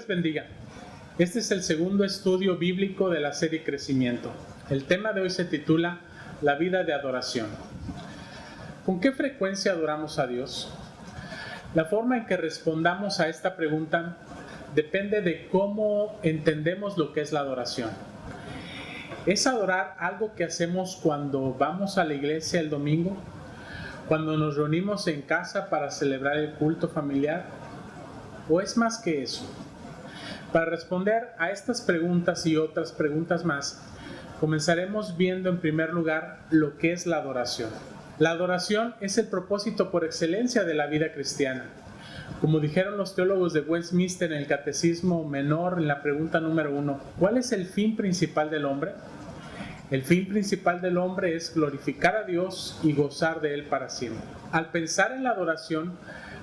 bendiga. Este es el segundo estudio bíblico de la serie Crecimiento. El tema de hoy se titula La vida de adoración. ¿Con qué frecuencia adoramos a Dios? La forma en que respondamos a esta pregunta depende de cómo entendemos lo que es la adoración. ¿Es adorar algo que hacemos cuando vamos a la iglesia el domingo? ¿Cuando nos reunimos en casa para celebrar el culto familiar? ¿O es más que eso? Para responder a estas preguntas y otras preguntas más, comenzaremos viendo en primer lugar lo que es la adoración. La adoración es el propósito por excelencia de la vida cristiana. Como dijeron los teólogos de Westminster en el Catecismo Menor, en la pregunta número 1, ¿cuál es el fin principal del hombre? El fin principal del hombre es glorificar a Dios y gozar de Él para siempre. Al pensar en la adoración,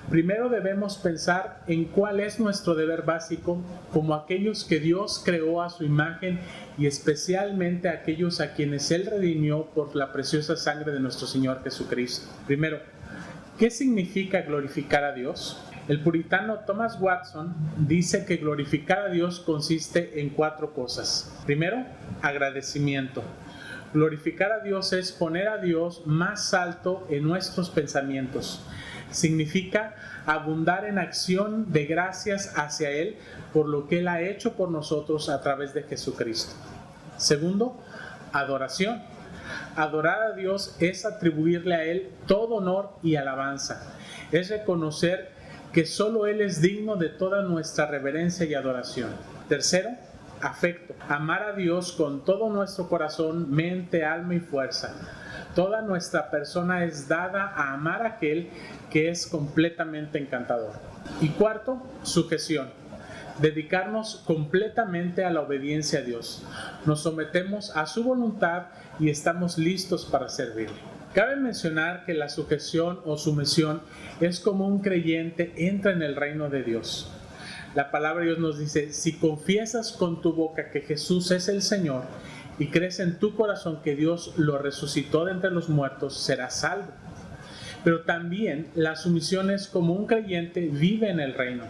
primero debemos pensar en cuál es nuestro deber básico como aquellos que Dios creó a su imagen y especialmente aquellos a quienes Él redimió por la preciosa sangre de nuestro Señor Jesucristo. Primero, ¿qué significa glorificar a Dios? El puritano Thomas Watson dice que glorificar a Dios consiste en 4 cosas. Primero, agradecimiento. Glorificar a Dios es poner a Dios más alto en nuestros pensamientos. Significa abundar en acción de gracias hacia Él por lo que Él ha hecho por nosotros a través de Jesucristo. Segundo, adoración. Adorar a Dios es atribuirle a Él todo honor y alabanza. Es reconocer que solo Él es digno de toda nuestra reverencia y adoración. Tercero, afecto. Amar a Dios con todo nuestro corazón, mente, alma y fuerza. Toda nuestra persona es dada a amar a aquel que es completamente encantador. Y cuarto, sujeción. Dedicarnos completamente a la obediencia a Dios. Nos sometemos a su voluntad y estamos listos para servirle. Cabe mencionar que la sujeción o sumisión es como un creyente entra en el reino de Dios. La palabra de Dios nos dice, si confiesas con tu boca que Jesús es el Señor y crees en tu corazón que Dios lo resucitó de entre los muertos, serás salvo. Pero también la sumisión es como un creyente vive en el reino.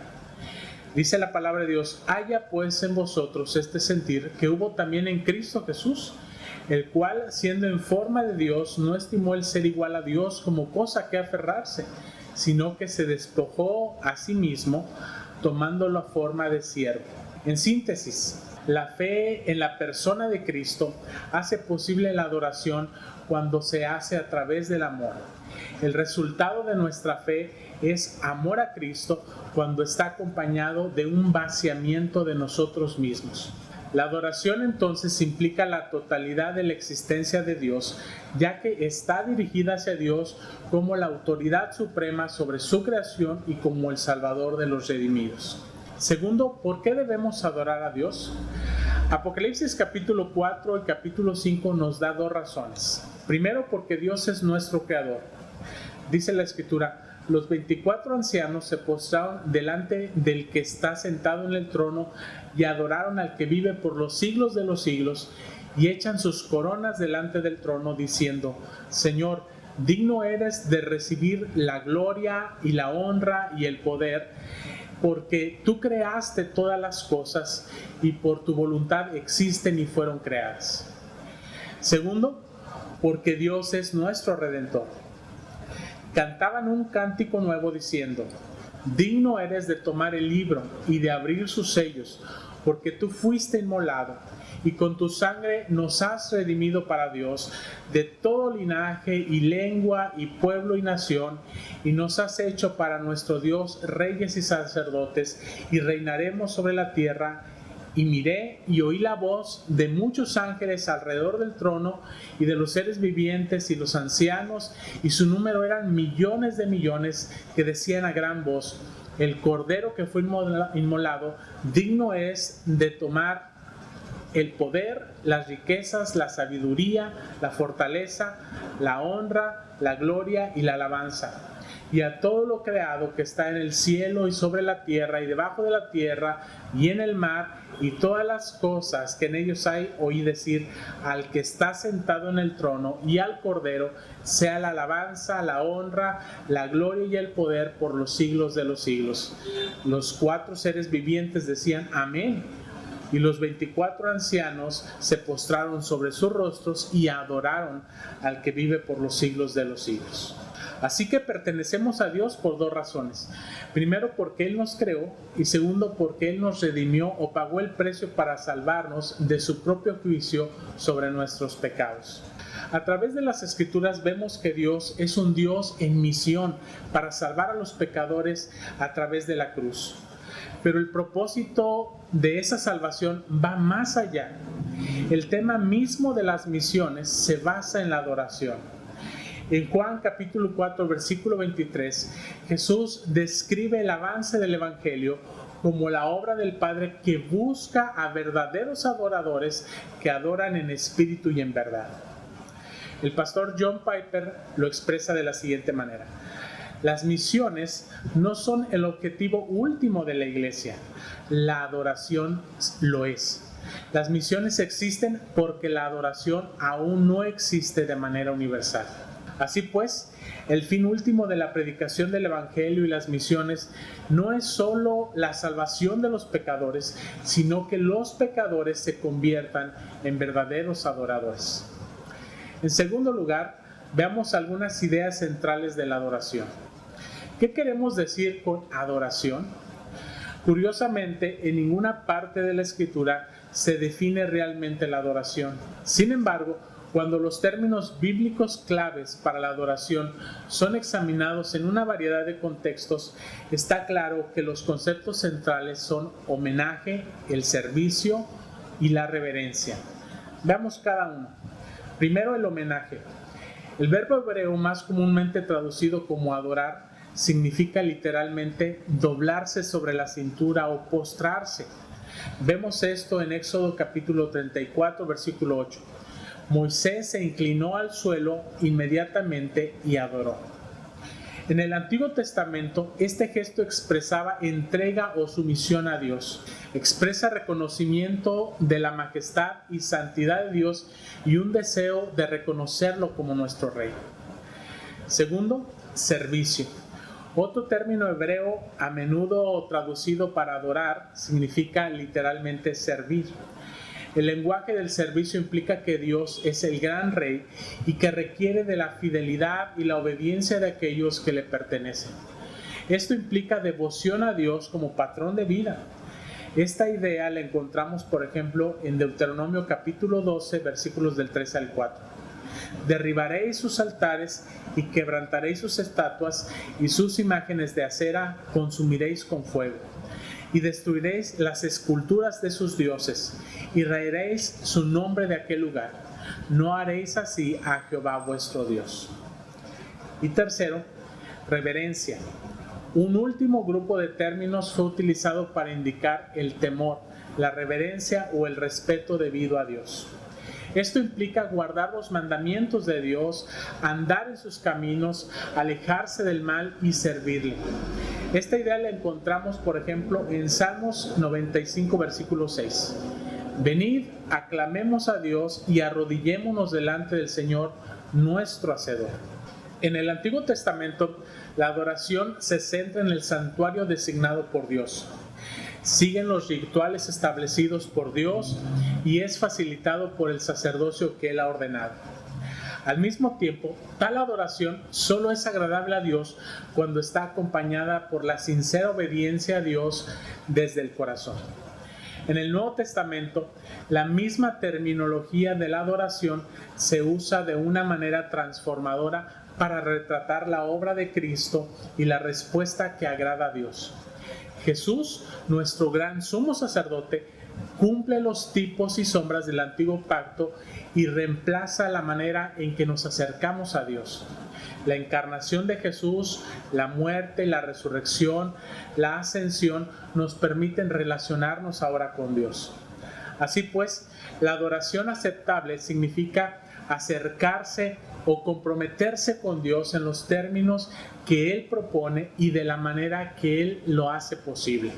Dice la palabra de Dios, haya pues en vosotros este sentir que hubo también en Cristo Jesús, el cual, siendo en forma de Dios, no estimó el ser igual a Dios como cosa que aferrarse, sino que se despojó a sí mismo, tomando la forma de siervo. En síntesis, la fe en la persona de Cristo hace posible la adoración cuando se hace a través del amor. El resultado de nuestra fe es amor a Cristo cuando está acompañado de un vaciamiento de nosotros mismos. La adoración entonces implica la totalidad de la existencia de Dios, ya que está dirigida hacia Dios como la autoridad suprema sobre su creación y como el Salvador de los redimidos. Segundo, ¿por qué debemos adorar a Dios? Apocalipsis capítulo 4 y capítulo 5 nos da 2 razones. Primero, porque Dios es nuestro creador. Dice la Escritura, los 24 ancianos se postraron delante del que está sentado en el trono y adoraron al que vive por los siglos de los siglos y echan sus coronas delante del trono diciendo, Señor, digno eres de recibir la gloria y la honra y el poder, porque tú creaste todas las cosas y por tu voluntad existen y fueron creadas. Segundo, porque Dios es nuestro Redentor. Cantaban un cántico nuevo diciendo, digno eres de tomar el libro y de abrir sus sellos, porque tú fuiste inmolado y con tu sangre nos has redimido para Dios de todo linaje y lengua y pueblo y nación, y nos has hecho para nuestro Dios reyes y sacerdotes, y reinaremos sobre la tierra. Y miré y oí la voz de muchos ángeles alrededor del trono y de los seres vivientes y los ancianos, y su número eran millones de millones, que decían a gran voz, el Cordero que fue inmolado, digno es de tomar el poder, las riquezas, la sabiduría, la fortaleza, la honra, la gloria y la alabanza. y a todo lo creado que está en el cielo y sobre la tierra y debajo de la tierra y en el mar y todas las cosas que en ellos hay, oí decir al que está sentado en el trono y al Cordero, sea la alabanza, la honra, la gloria y el poder por los siglos de los siglos. Los 4 seres vivientes decían amén. Y los 24 ancianos se postraron sobre sus rostros y adoraron al que vive por los siglos de los siglos. Así que pertenecemos a Dios por 2 razones. Primero, porque Él nos creó, y segundo, porque Él nos redimió o pagó el precio para salvarnos de su propio juicio sobre nuestros pecados. A través de las Escrituras vemos que Dios es un Dios en misión para salvar a los pecadores a través de la cruz. Pero el propósito de esa salvación va más allá. El tema mismo de las misiones se basa en la adoración. En Juan capítulo 4, versículo 23, Jesús describe el avance del Evangelio como la obra del Padre que busca a verdaderos adoradores que adoran en espíritu y en verdad. El pastor John Piper lo expresa de la siguiente manera: las misiones no son el objetivo último de la iglesia, la adoración lo es. Las misiones existen porque la adoración aún no existe de manera universal. Así pues, el fin último de la predicación del Evangelio y las misiones no es solo la salvación de los pecadores, sino que los pecadores se conviertan en verdaderos adoradores. En segundo lugar, veamos algunas ideas centrales de la adoración. ¿Qué queremos decir con adoración? Curiosamente, en ninguna parte de la Escritura se define realmente la adoración. Sin embargo, cuando los términos bíblicos claves para la adoración son examinados en una variedad de contextos, está claro que los conceptos centrales son homenaje, el servicio y la reverencia. Veamos cada uno. Primero, el homenaje. El verbo hebreo más comúnmente traducido como adorar significa literalmente doblarse sobre la cintura o postrarse. Vemos esto en Éxodo capítulo 34, versículo 8. Moisés se inclinó al suelo inmediatamente y adoró. En el Antiguo Testamento, este gesto expresaba entrega o sumisión a Dios. Expresa reconocimiento de la majestad y santidad de Dios y un deseo de reconocerlo como nuestro Rey. Segundo, servicio. Otro término hebreo a menudo traducido para adorar significa literalmente servir. El lenguaje del servicio implica que Dios es el gran Rey y que requiere de la fidelidad y la obediencia de aquellos que le pertenecen. Esto implica devoción a Dios como patrón de vida. Esta idea la encontramos, por ejemplo, en Deuteronomio capítulo 12, versículos del 3 al 4. Derribaréis sus altares y quebrantaréis sus estatuas y sus imágenes de acera consumiréis con fuego. Y destruiréis las esculturas de sus dioses, y raeréis su nombre de aquel lugar. No haréis así a Jehová vuestro Dios. Y tercero, reverencia. Un último grupo de términos fue utilizado para indicar el temor, la reverencia o el respeto debido a Dios. Esto implica guardar los mandamientos de Dios, andar en sus caminos, alejarse del mal y servirle. Esta idea la encontramos, por ejemplo, en Salmos 95, versículo 6. Venid, aclamemos a Dios y arrodillémonos delante del Señor, nuestro Hacedor. En el Antiguo Testamento, la adoración se centra en el santuario designado por Dios. Siguen los rituales establecidos por Dios y es facilitado por el sacerdocio que Él ha ordenado. Al mismo tiempo, tal adoración solo es agradable a Dios cuando está acompañada por la sincera obediencia a Dios desde el corazón. En el Nuevo Testamento, la misma terminología de la adoración se usa de una manera transformadora para retratar la obra de Cristo y la respuesta que agrada a Dios. Jesús, nuestro gran sumo sacerdote, cumple los tipos y sombras del antiguo pacto y reemplaza la manera en que nos acercamos a Dios. La encarnación de Jesús, la muerte, la resurrección, la ascensión nos permiten relacionarnos ahora con Dios. Así pues, la adoración aceptable significa acercarse o comprometerse con Dios en los términos que Él propone y de la manera que Él lo hace posible.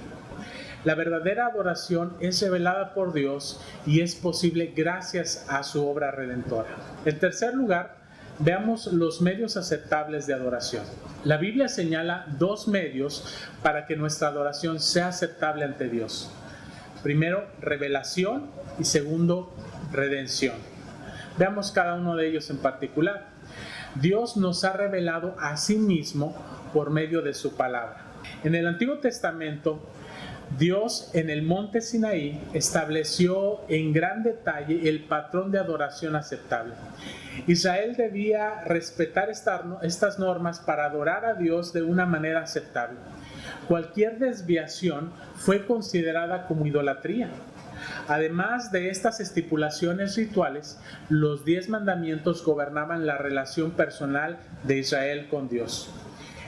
La verdadera adoración es revelada por Dios y es posible gracias a su obra redentora. En tercer lugar, veamos los medios aceptables de adoración. La Biblia señala dos medios para que nuestra adoración sea aceptable ante Dios. Primero, revelación y segundo, redención. Veamos cada uno de ellos en particular. Dios nos ha revelado a sí mismo por medio de su palabra. En el Antiguo Testamento, Dios en el monte Sinaí estableció en gran detalle el patrón de adoración aceptable. Israel debía respetar estas normas para adorar a Dios de una manera aceptable. Cualquier desviación fue considerada como idolatría. Además de estas estipulaciones rituales, los 10 mandamientos gobernaban la relación personal de Israel con Dios.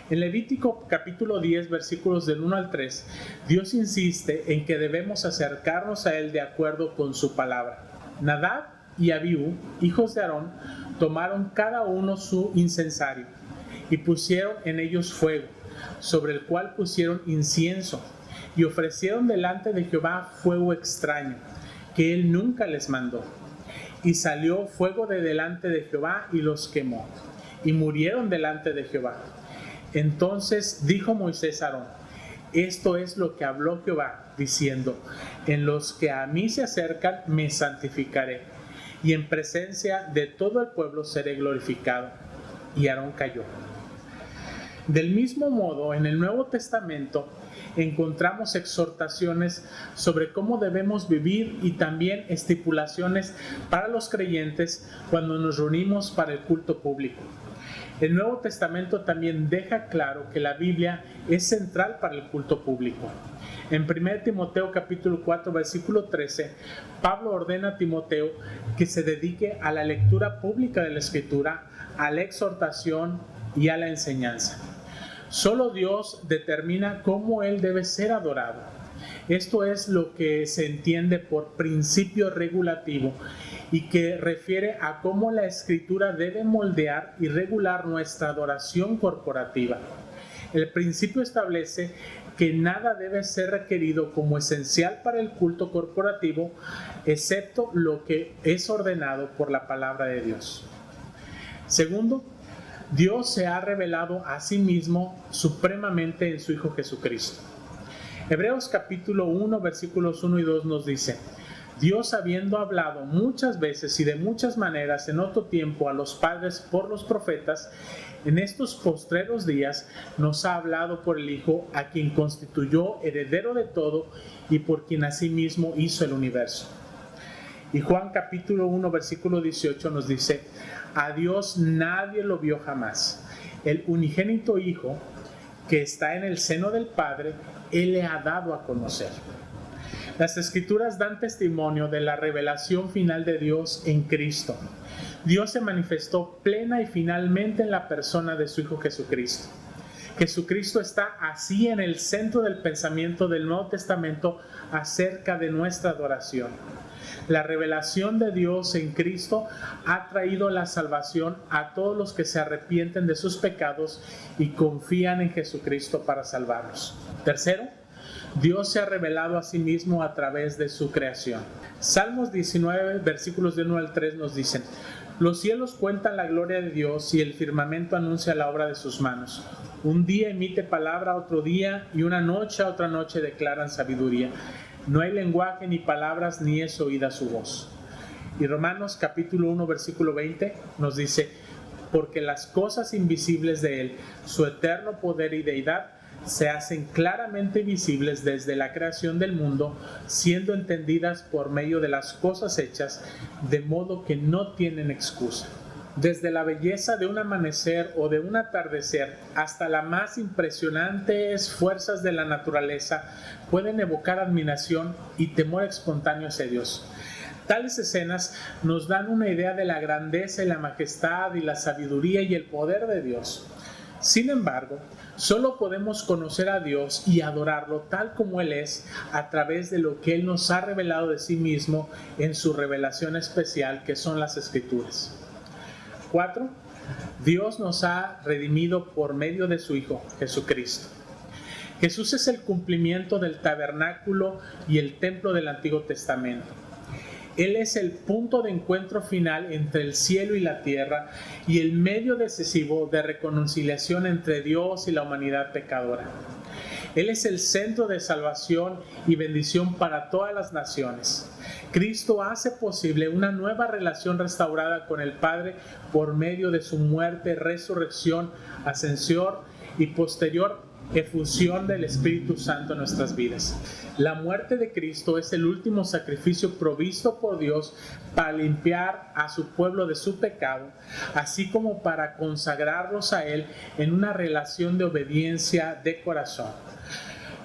En Levítico capítulo 10, versículos del 1 al 3, Dios insiste en que debemos acercarnos a Él de acuerdo con su palabra. Nadab y Abiú, hijos de Aarón, tomaron cada uno su incensario y pusieron en ellos fuego, sobre el cual pusieron incienso, y ofrecieron delante de Jehová fuego extraño, que Él nunca les mandó. Y salió fuego de delante de Jehová y los quemó, y murieron delante de Jehová. Entonces dijo Moisés a Aarón: esto es lo que habló Jehová, diciendo: en los que a mí se acercan me santificaré, y en presencia de todo el pueblo seré glorificado. Y Aarón cayó. Del mismo modo, en el Nuevo Testamento encontramos exhortaciones sobre cómo debemos vivir y también estipulaciones para los creyentes cuando nos reunimos para el culto público. El Nuevo Testamento también deja claro que la Biblia es central para el culto público. En 1 Timoteo capítulo 4, versículo 13, Pablo ordena a Timoteo que se dedique a la lectura pública de la Escritura, a la exhortación y a la enseñanza. Solo Dios determina cómo Él debe ser adorado. Esto es lo que se entiende por principio regulativo y que refiere a cómo la Escritura debe moldear y regular nuestra adoración corporativa. El principio establece que nada debe ser requerido como esencial para el culto corporativo, excepto lo que es ordenado por la palabra de Dios. Segundo, Dios se ha revelado a sí mismo supremamente en su Hijo Jesucristo. Hebreos capítulo 1, versículos 1 y 2 nos dice: Dios, habiendo hablado muchas veces y de muchas maneras en otro tiempo a los padres por los profetas, en estos postreros días nos ha hablado por el Hijo, a quien constituyó heredero de todo y por quien asimismo hizo el universo. Y Juan capítulo 1, versículo 18 nos dice: a Dios nadie lo vio jamás. El unigénito Hijo, que está en el seno del Padre, Él le ha dado a conocer. Las Escrituras dan testimonio de la revelación final de Dios en Cristo. Dios se manifestó plena y finalmente en la persona de su Hijo Jesucristo. Jesucristo está así en el centro del pensamiento del Nuevo Testamento acerca de nuestra adoración. La revelación de Dios en Cristo ha traído la salvación a todos los que se arrepienten de sus pecados y confían en Jesucristo para salvarlos. Tercero, Dios se ha revelado a sí mismo a través de su creación. Salmos 19, versículos de 1 al 3 nos dicen: los cielos cuentan la gloria de Dios y el firmamento anuncia la obra de sus manos. Un día emite palabra a otro día y una noche a otra noche declaran sabiduría. No hay lenguaje ni palabras, ni es oída su voz. Y Romanos capítulo 1, versículo 20 nos dice: porque las cosas invisibles de Él, su eterno poder y deidad, se hacen claramente visibles desde la creación del mundo, siendo entendidas por medio de las cosas hechas, de modo que no tienen excusa. Desde la belleza de un amanecer o de un atardecer hasta las más impresionantes fuerzas de la naturaleza pueden evocar admiración y temor espontáneo hacia Dios. Tales escenas nos dan una idea de la grandeza y la majestad y la sabiduría y el poder de Dios. Sin embargo, solo podemos conocer a Dios y adorarlo tal como Él es a través de lo que Él nos ha revelado de sí mismo en su revelación especial, que son las Escrituras. 4. Dios nos ha redimido por medio de su Hijo, Jesucristo. Jesús es el cumplimiento del tabernáculo y el templo del Antiguo Testamento. Él es el punto de encuentro final entre el cielo y la tierra y el medio decisivo de reconciliación entre Dios y la humanidad pecadora. Él es el centro de salvación y bendición para todas las naciones. Cristo hace posible una nueva relación restaurada con el Padre por medio de su muerte, resurrección, ascensión y posterior efusión del Espíritu Santo en nuestras vidas. La muerte de Cristo es el último sacrificio provisto por Dios para limpiar a su pueblo de su pecado, así como para consagrarlos a Él en una relación de obediencia de corazón.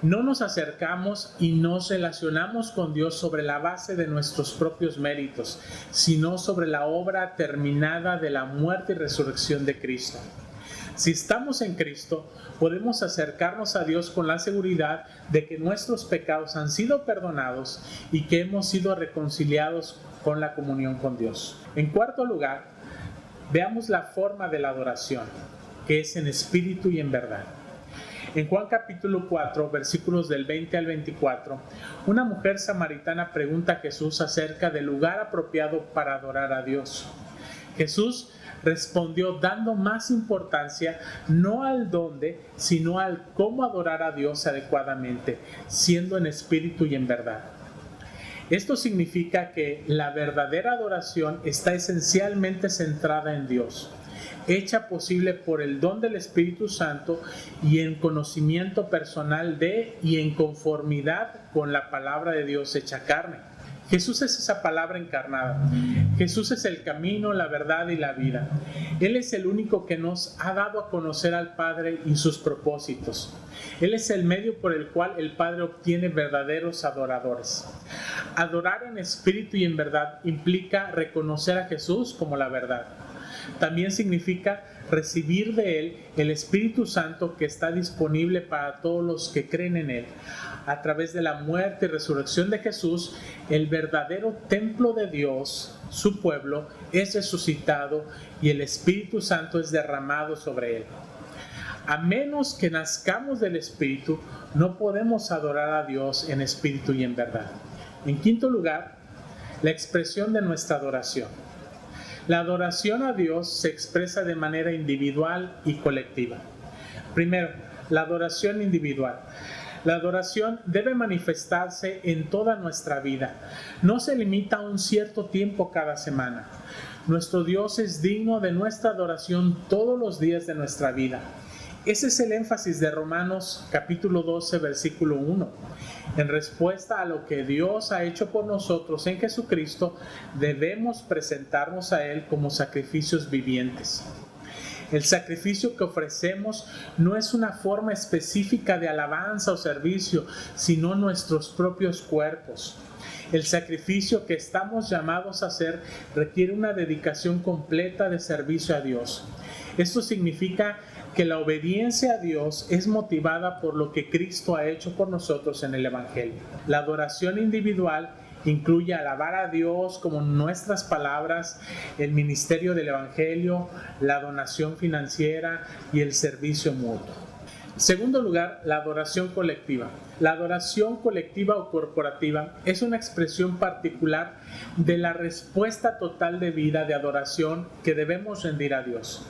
No nos acercamos y nos relacionamos con Dios sobre la base de nuestros propios méritos, sino sobre la obra terminada de la muerte y resurrección de Cristo. Si estamos en Cristo, podemos acercarnos a Dios con la seguridad de que nuestros pecados han sido perdonados y que hemos sido reconciliados con la comunión con Dios. En cuarto lugar, veamos la forma de la adoración, que es en espíritu y en verdad. En Juan capítulo 4, versículos del 20 al 24, una mujer samaritana pregunta a Jesús acerca del lugar apropiado para adorar a Dios. Jesús respondió dando más importancia no al dónde, sino al cómo adorar a Dios adecuadamente, siendo en espíritu y en verdad. Esto significa que la verdadera adoración está esencialmente centrada en Dios, hecha posible por el don del Espíritu Santo y en conocimiento personal de y en conformidad con la palabra de Dios hecha carne. Jesús es esa palabra encarnada. Jesús es el camino, la verdad y la vida. Él es el único que nos ha dado a conocer al Padre y sus propósitos. Él es el medio por el cual el Padre obtiene verdaderos adoradores. Adorar en espíritu y en verdad implica reconocer a Jesús como la verdad. También significa recibir de Él el Espíritu Santo que está disponible para todos los que creen en Él. A través de la muerte y resurrección de Jesús, el verdadero templo de Dios, su pueblo, es resucitado y el Espíritu Santo es derramado sobre Él. A menos que nazcamos del Espíritu, no podemos adorar a Dios en espíritu y en verdad. En quinto lugar, la expresión de nuestra adoración. La adoración a Dios se expresa de manera individual y colectiva. Primero, la adoración individual. La adoración debe manifestarse en toda nuestra vida. No se limita a un cierto tiempo cada semana. Nuestro Dios es digno de nuestra adoración todos los días de nuestra vida. Ese es el énfasis de Romanos capítulo 12, versículo 1. En respuesta a lo que Dios ha hecho por nosotros en Jesucristo, debemos presentarnos a Él como sacrificios vivientes. El sacrificio que ofrecemos no es una forma específica de alabanza o servicio, sino nuestros propios cuerpos. El sacrificio que estamos llamados a hacer requiere una dedicación completa de servicio a Dios. Esto significa que la obediencia a Dios es motivada por lo que Cristo ha hecho por nosotros en el Evangelio. La adoración individual incluye alabar a Dios como nuestras palabras, el ministerio del Evangelio, la donación financiera y el servicio mutuo. En segundo lugar, la adoración colectiva. La adoración colectiva o corporativa es una expresión particular de la respuesta total de vida de adoración que debemos rendir a Dios.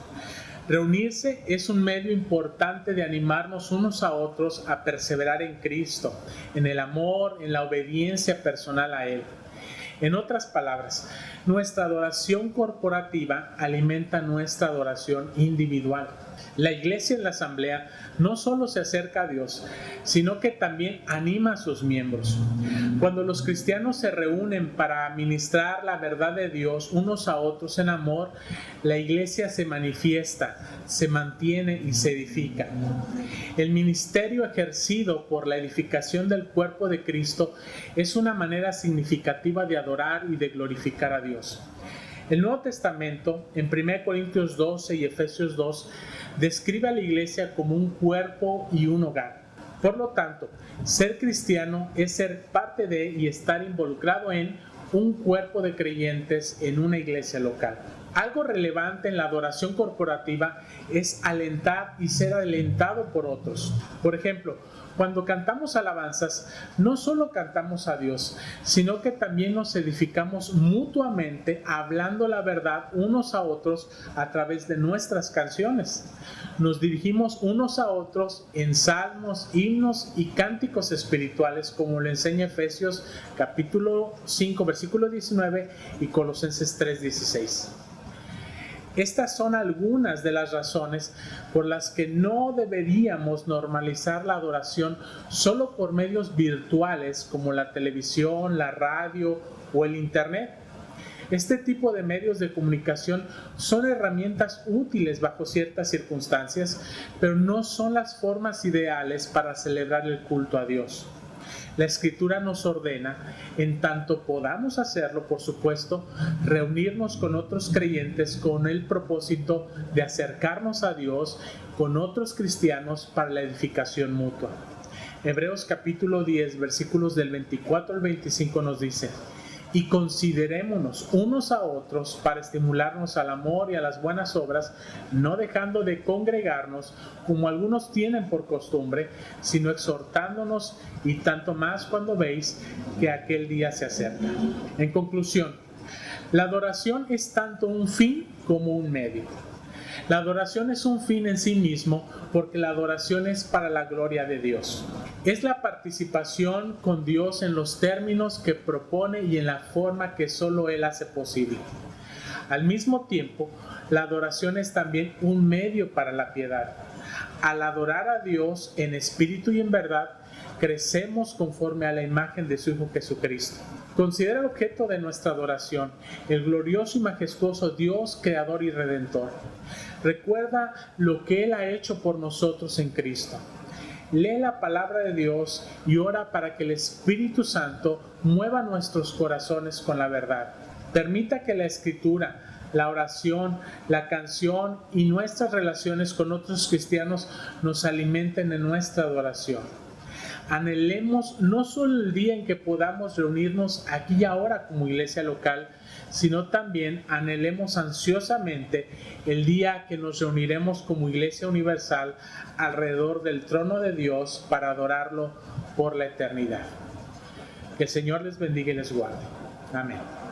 Reunirse es un medio importante de animarnos unos a otros a perseverar en Cristo, en el amor, en la obediencia personal a Él. En otras palabras, nuestra adoración corporativa alimenta nuestra adoración individual. La iglesia en la asamblea no solo se acerca a Dios, sino que también anima a sus miembros. Cuando los cristianos se reúnen para ministrar la verdad de Dios unos a otros en amor, la iglesia se manifiesta, se mantiene y se edifica. El ministerio ejercido por la edificación del cuerpo de Cristo es una manera significativa de adorar y de glorificar a Dios. El Nuevo Testamento, en 1 Corintios 12 y Efesios 2, describe a la iglesia como un cuerpo y un hogar. Por lo tanto, ser cristiano es ser parte de y estar involucrado en un cuerpo de creyentes en una iglesia local. Algo relevante en la adoración corporativa es alentar y ser alentado por otros. Por ejemplo, cuando cantamos alabanzas, no solo cantamos a Dios, sino que también nos edificamos mutuamente hablando la verdad unos a otros a través de nuestras canciones. Nos dirigimos unos a otros en salmos, himnos y cánticos espirituales, como lo enseña Efesios capítulo 5, versículo 19 y Colosenses 3, 16. Estas son algunas de las razones por las que no deberíamos normalizar la adoración solo por medios virtuales como la televisión, la radio o el internet. Este tipo de medios de comunicación son herramientas útiles bajo ciertas circunstancias, pero no son las formas ideales para celebrar el culto a Dios. La Escritura nos ordena, en tanto podamos hacerlo, por supuesto, reunirnos con otros creyentes con el propósito de acercarnos a Dios con otros cristianos para la edificación mutua. Hebreos capítulo 10, versículos del 24 al 25 nos dice: y considerémonos unos a otros para estimularnos al amor y a las buenas obras, no dejando de congregarnos como algunos tienen por costumbre, sino exhortándonos, y tanto más cuando veis que aquel día se acerca. En conclusión, la adoración es tanto un fin como un medio. La adoración es un fin en sí mismo porque la adoración es para la gloria de Dios. Es la participación con Dios en los términos que propone y en la forma que solo Él hace posible. Al mismo tiempo, la adoración es también un medio para la piedad. Al adorar a Dios en espíritu y en verdad, crecemos conforme a la imagen de su Hijo Jesucristo. Considera el objeto de nuestra adoración, el glorioso y majestuoso Dios, Creador y Redentor. Recuerda lo que Él ha hecho por nosotros en Cristo. Lee la palabra de Dios y ora para que el Espíritu Santo mueva nuestros corazones con la verdad. Permita que la Escritura, la oración, la canción y nuestras relaciones con otros cristianos nos alimenten en nuestra adoración. Anhelemos no solo el día en que podamos reunirnos aquí y ahora como iglesia local, sino también anhelemos ansiosamente el día que nos reuniremos como iglesia universal alrededor del trono de Dios para adorarlo por la eternidad. Que el Señor les bendiga y les guarde. Amén.